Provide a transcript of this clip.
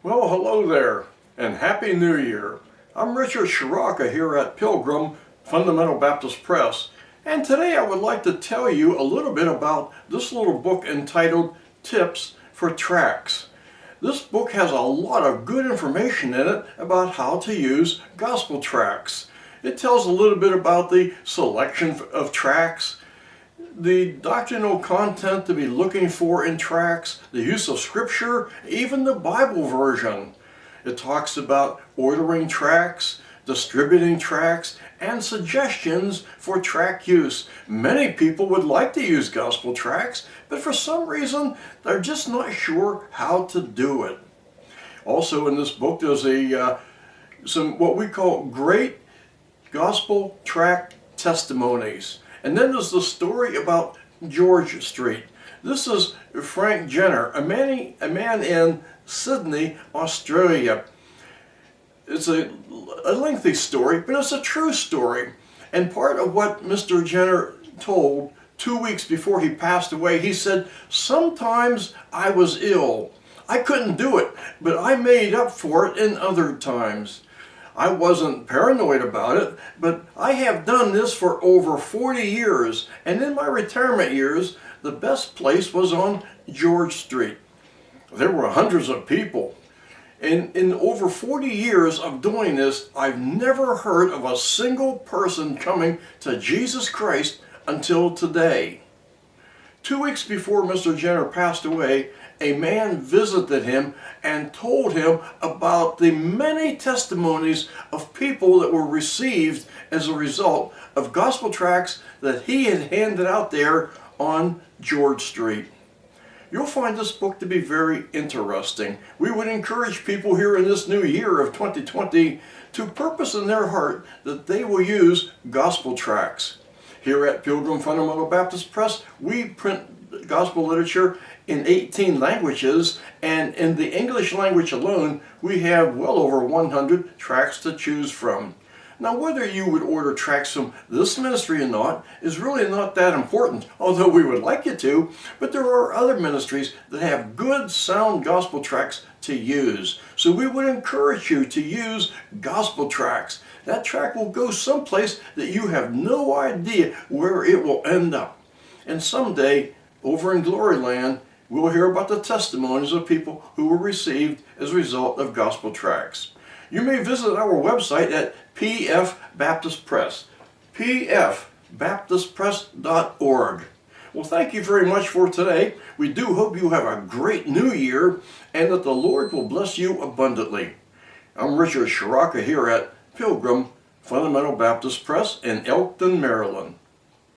Well, hello there, and Happy New Year. I'm Richard Shiraka here at Pilgrim Fundamental Baptist Press, and today I would like to tell you a little bit about this little book entitled Tips for Tracts. This book has a lot of good information in it about how to use gospel tracts. It tells a little bit about the selection of tracts, the doctrinal content to be looking for in tracts, the use of scripture, even the Bible version. It talks about ordering tracts, distributing tracts, and suggestions for tract use. Many people would like to use gospel tracts, but for some reason they're just not sure how to do it. Also in this book there's some what we call great gospel tract testimonies. And then there's the story about George Street. This is Frank Jenner, a man in Sydney, Australia. It's a lengthy story, but it's a true story. And part of what Mr. Jenner told 2 weeks before he passed away, he said, "Sometimes I was ill. I couldn't do it, but I made up for it in other times. I wasn't paranoid about it, but I have done this for over 40 years, and in my retirement years, the best place was on George Street. There were hundreds of people. And in over 40 years of doing this, I've never heard of a single person coming to Jesus Christ until today." 2 weeks before Mr. Jenner passed away, a man visited him and told him about the many testimonies of people that were received as a result of gospel tracts that he had handed out there on George Street. You'll find this book to be very interesting. We would encourage people here in this new year of 2020 to purpose in their heart that they will use gospel tracts. Here at Pilgrim Fundamental Baptist Press, we print gospel literature in 18 languages, and in the English language alone, we have well over 100 tracts to choose from. Now, whether you would order tracts from this ministry or not is really not that important, although we would like you to, but there are other ministries that have good, sound gospel tracts to use. So we would encourage you to use gospel tracts. That tract will go someplace that you have no idea where it will end up. And someday, over in Glory Land, we'll hear about the testimonies of people who were received as a result of gospel tracts. You may visit our website at PF Baptist Press, pfbaptistpress.org. Well, thank you very much for today. We do hope you have a great new year and that the Lord will bless you abundantly. I'm Richard Shiraka here at Pilgrim Fundamental Baptist Press in Elkton, Maryland.